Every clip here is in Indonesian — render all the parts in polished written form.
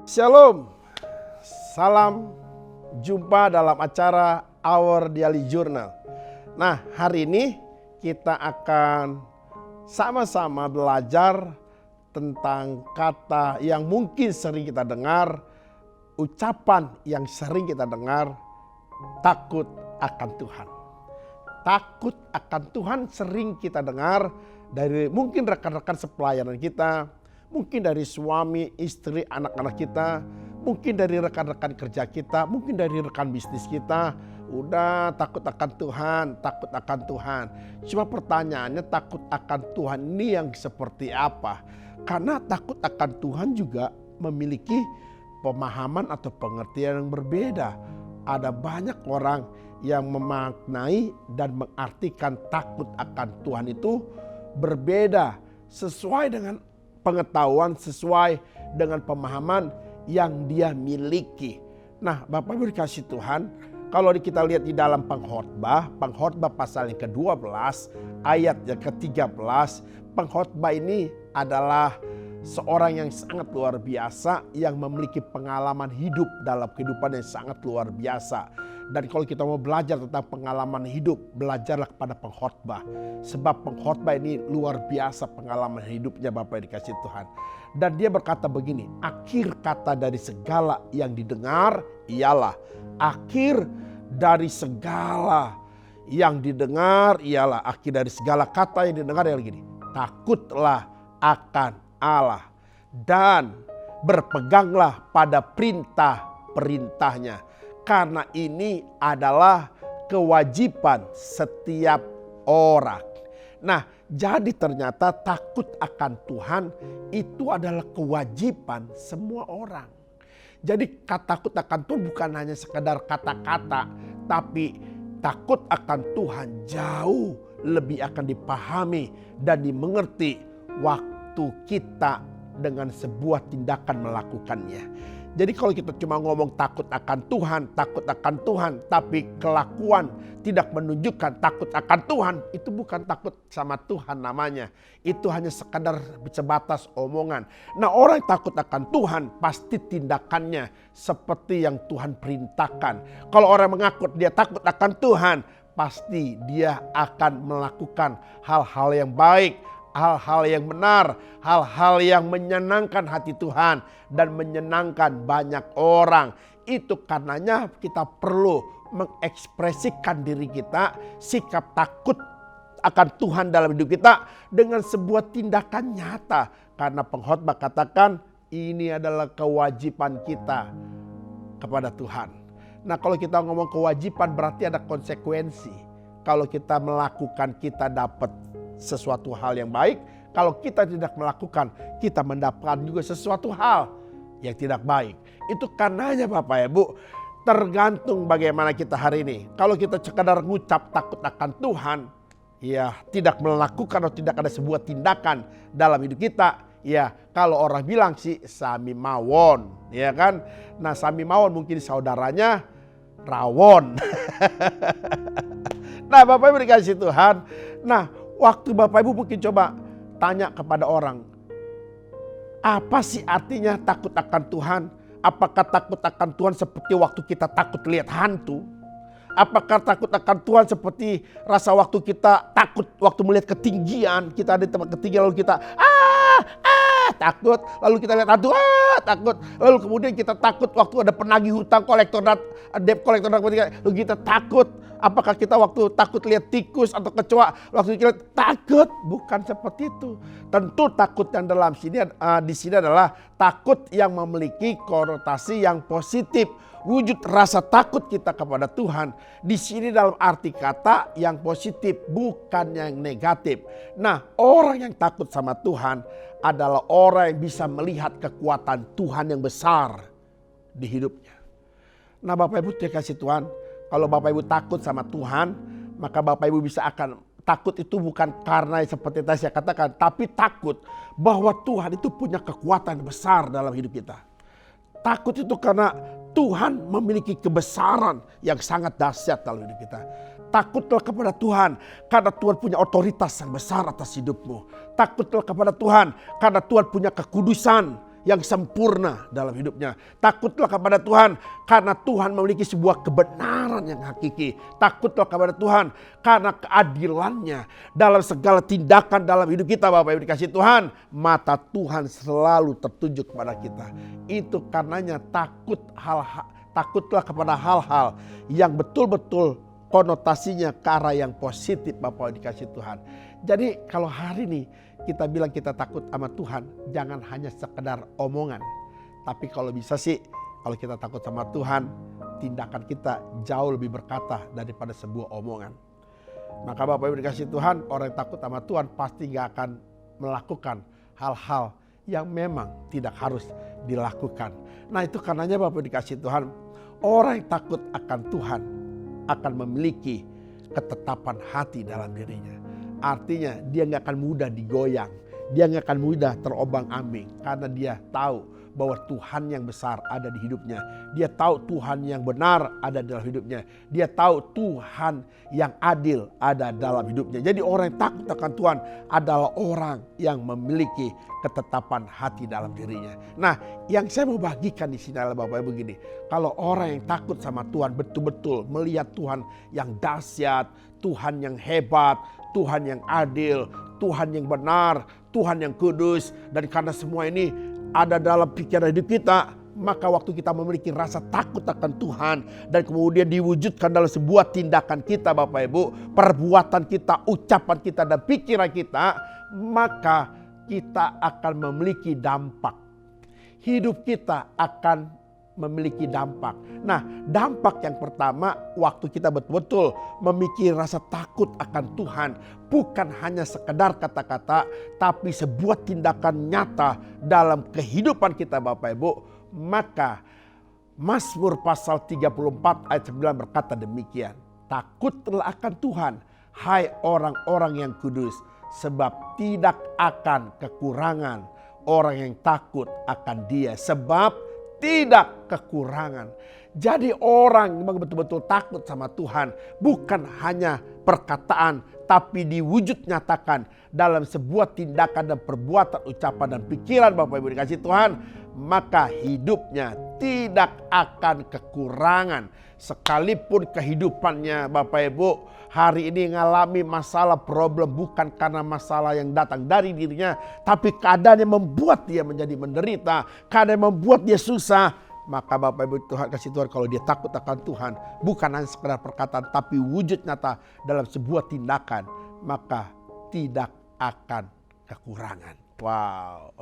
Shalom, salam jumpa dalam acara Our Daily Journal. Nah, hari ini kita akan sama-sama belajar tentang kata yang mungkin sering kita dengar, ucapan yang sering kita dengar, takut akan Tuhan. Takut akan Tuhan sering kita dengar dari mungkin rekan-rekan sepelayanan kita, mungkin dari suami, istri, anak-anak kita, mungkin dari rekan-rekan kerja kita, mungkin dari rekan bisnis kita. Udah takut akan Tuhan, takut akan Tuhan. Cuma pertanyaannya takut akan Tuhan ini yang seperti apa? Karena takut akan Tuhan juga memiliki pemahaman atau pengertian yang berbeda. Ada banyak orang yang memaknai dan mengartikan takut akan Tuhan itu berbeda sesuai dengan pengetahuan, sesuai dengan pemahaman yang dia miliki. Nah, Bapak Ibu dikasih Tuhan, kalau kita lihat di dalam pengkhotbah pasal yang ke-12 ayat yang ke-13, pengkhotbah ini adalah seorang yang sangat luar biasa yang memiliki pengalaman hidup dalam kehidupan yang sangat luar biasa. Dan kalau kita mau belajar tentang pengalaman hidup, belajarlah kepada pengkhotbah. Sebab pengkhotbah ini luar biasa pengalaman hidupnya Bapak dikasih Tuhan. Dan dia berkata begini, akhir kata dari segala yang didengar ialah. Akhir dari segala yang didengar ialah. Akhir dari segala kata yang didengar ialah gini. Takutlah akan Allah dan berpeganglah pada perintah-perintahnya. Karena ini adalah kewajiban setiap orang. Nah, jadi ternyata takut akan Tuhan itu adalah kewajiban semua orang. Jadi takut akan Tuhan bukan hanya sekedar kata-kata, tapi takut akan Tuhan jauh lebih akan dipahami dan dimengerti waktu kita dengan sebuah tindakan melakukannya. Jadi kalau kita cuma ngomong takut akan Tuhan, tapi kelakuan tidak menunjukkan takut akan Tuhan, itu bukan takut sama Tuhan namanya. Itu hanya sekadar sebatas omongan. Nah, orang yang takut akan Tuhan pasti tindakannya seperti yang Tuhan perintahkan. Kalau orang mengaku dia takut akan Tuhan, pasti dia akan melakukan hal-hal yang baik, hal-hal yang benar, hal-hal yang menyenangkan hati Tuhan dan menyenangkan banyak orang. Itu karenanya kita perlu mengekspresikan diri kita, sikap takut akan Tuhan dalam hidup kita dengan sebuah tindakan nyata. Karena pengkhotbah katakan ini adalah kewajiban kita kepada Tuhan. Nah, kalau kita ngomong kewajiban berarti ada konsekuensi. Kalau kita melakukan kita dapat sesuatu hal yang baik, kalau kita tidak melakukan kita mendapatkan juga sesuatu hal yang tidak baik. Itu karenanya Bapak Ibu, tergantung bagaimana kita hari ini. Kalau kita sekadar ngucap takut akan Tuhan, ya tidak melakukan atau tidak ada sebuah tindakan dalam hidup kita, ya kalau orang bilang sih sami mawon, ya kan? Nah, sami mawon mungkin saudaranya rawon. Nah, Bapak Ibu dikasih Tuhan. Nah, waktu Bapak Ibu mungkin coba tanya kepada orang, apa sih artinya takut akan Tuhan? Apakah takut akan Tuhan seperti waktu kita takut lihat hantu? Apakah takut akan Tuhan seperti rasa waktu kita takut waktu melihat ketinggian? Kita ada di tempat ketinggian lalu kita takut, lalu kita lihat hantu takut, lalu kemudian kita takut waktu ada penagih hutang debt collector, lalu kita takut. Apakah kita waktu takut lihat tikus atau kecoa waktu kita takut? Bukan seperti itu. Tentu takut yang dalam sini di sini adalah takut yang memiliki konotasi yang positif. Wujud rasa takut kita kepada Tuhan di sini dalam arti kata yang positif, bukan yang negatif. Nah, orang yang takut sama Tuhan adalah orang yang bisa melihat kekuatan Tuhan yang besar di hidupnya. Nah, Bapak Ibu dikasih Tuhan, kalau Bapak Ibu takut sama Tuhan, maka Bapak Ibu bisa akan takut itu bukan karena seperti tadi saya katakan, tapi takut bahwa Tuhan itu punya kekuatan besar dalam hidup kita. Takut itu karena Tuhan memiliki kebesaran yang sangat dahsyat dalam hidup kita. Takutlah kepada Tuhan karena Tuhan punya otoritas yang besar atas hidupmu. Takutlah kepada Tuhan karena Tuhan punya kekudusan yang sempurna dalam hidupnya. Takutlah kepada Tuhan karena Tuhan memiliki sebuah kebenaran yang hakiki. Takutlah kepada Tuhan karena keadilannya dalam segala tindakan dalam hidup kita. Bapak Ibu dikasih Tuhan, mata Tuhan selalu tertuju kepada kita. Itu karenanya takutlah kepada hal-hal yang betul-betul konotasinya ke arah yang positif. Bapak dikasih Tuhan. Jadi kalau hari ini kita bilang kita takut sama Tuhan, jangan hanya sekedar omongan. Tapi kalau bisa sih, kalau kita takut sama Tuhan, tindakan kita jauh lebih berkata daripada sebuah omongan. Maka Bapak Ibu dikasih Tuhan, orang yang takut sama Tuhan pasti gak akan melakukan hal-hal yang memang tidak harus dilakukan. Nah itu karenanya Bapak Ibu dikasih Tuhan, orang yang takut akan Tuhan akan memiliki ketetapan hati dalam dirinya. Artinya dia gak akan mudah digoyang. Dia gak akan mudah terombang-ambing. Karena dia tahu bahwa Tuhan yang besar ada di hidupnya. Dia tahu Tuhan yang benar ada dalam hidupnya. Dia tahu Tuhan yang adil ada dalam hidupnya. Jadi orang yang takut akan Tuhan adalah orang yang memiliki ketetapan hati dalam dirinya. Nah, yang saya mau bagikan di sini adalah Bapak Ibu begini. Kalau orang yang takut sama Tuhan betul-betul melihat Tuhan yang dahsyat, Tuhan yang hebat, Tuhan yang adil, Tuhan yang benar, Tuhan yang kudus. Dan karena semua ini ada dalam pikiran hidup kita, maka waktu kita memiliki rasa takut akan Tuhan dan kemudian diwujudkan dalam sebuah tindakan kita Bapak Ibu, perbuatan kita, ucapan kita dan pikiran kita, maka kita akan memiliki dampak. Hidup kita akan memiliki dampak. Nah, dampak yang pertama waktu kita betul-betul memiliki rasa takut akan Tuhan, bukan hanya sekedar kata-kata, tapi sebuah tindakan nyata dalam kehidupan kita Bapak Ibu, maka Mazmur pasal 34 ayat 9 berkata demikian. Takutlah akan Tuhan, hai orang-orang yang kudus, sebab tidak akan kekurangan orang yang takut akan Dia, sebab tidak kekurangan. Jadi orang yang betul-betul takut sama Tuhan bukan hanya perkataan, tapi diwujud nyatakan dalam sebuah tindakan dan perbuatan, ucapan dan pikiran Bapak Ibu dikasih Tuhan, maka hidupnya tidak akan kekurangan. Sekalipun kehidupannya Bapak Ibu hari ini mengalami masalah, problem bukan karena masalah yang datang dari dirinya, tapi keadaan yang membuat dia menjadi menderita, keadaan yang membuat dia susah. Maka Bapak Ibu Tuhan kasih Tuhan, kalau dia takut akan Tuhan, bukan hanya sekedar perkataan, tapi wujud nyata dalam sebuah tindakan, maka tidak akan kekurangan. Wow.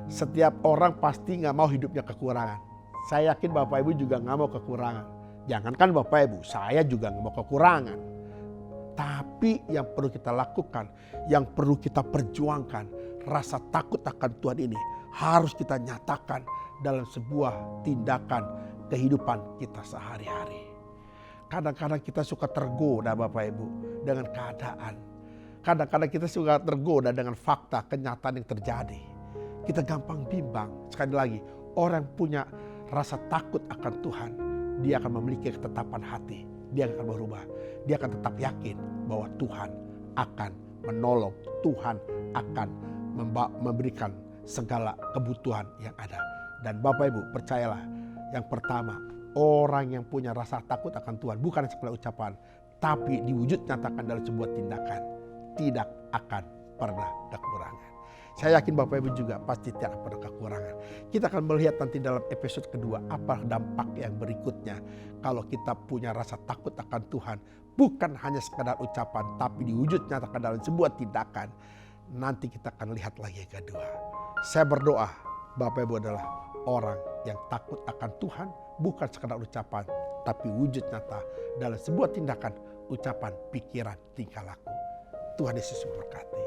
Setiap orang pasti gak mau hidupnya kekurangan. Saya yakin Bapak Ibu juga gak mau kekurangan. Jangankan Bapak Ibu, saya juga gak mau kekurangan. Tapi yang perlu kita lakukan, yang perlu kita perjuangkan, rasa takut akan Tuhan ini harus kita nyatakan dalam sebuah tindakan kehidupan kita sehari-hari. Kadang-kadang kita suka tergoda Bapak Ibu dengan keadaan. Kadang-kadang kita suka tergoda dengan fakta kenyataan yang terjadi. Kita gampang bimbang. Sekali lagi, orang yang punya rasa takut akan Tuhan, dia akan memiliki ketetapan hati. Dia akan berubah. Dia akan tetap yakin bahwa Tuhan akan menolong. Tuhan akan memberikan segala kebutuhan yang ada. Dan Bapak Ibu percayalah, yang pertama, orang yang punya rasa takut akan Tuhan bukan sekedar ucapan, tapi diwujud nyatakan dalam sebuah tindakan, tidak akan pernah kekurangan. Saya yakin Bapak Ibu juga pasti tidak pernah kekurangan. Kita akan melihat nanti dalam episode kedua apa dampak yang berikutnya. Kalau kita punya rasa takut akan Tuhan, bukan hanya sekadar ucapan, tapi diwujud nyatakan dalam sebuah tindakan. Nanti kita akan lihat lagi yang kedua. Saya berdoa Bapak Ibu adalah orang yang takut akan Tuhan, bukan sekadar ucapan, tapi wujud nyata dalam sebuah tindakan, ucapan, pikiran, tingkah laku. Tuhan Yesus memberkati.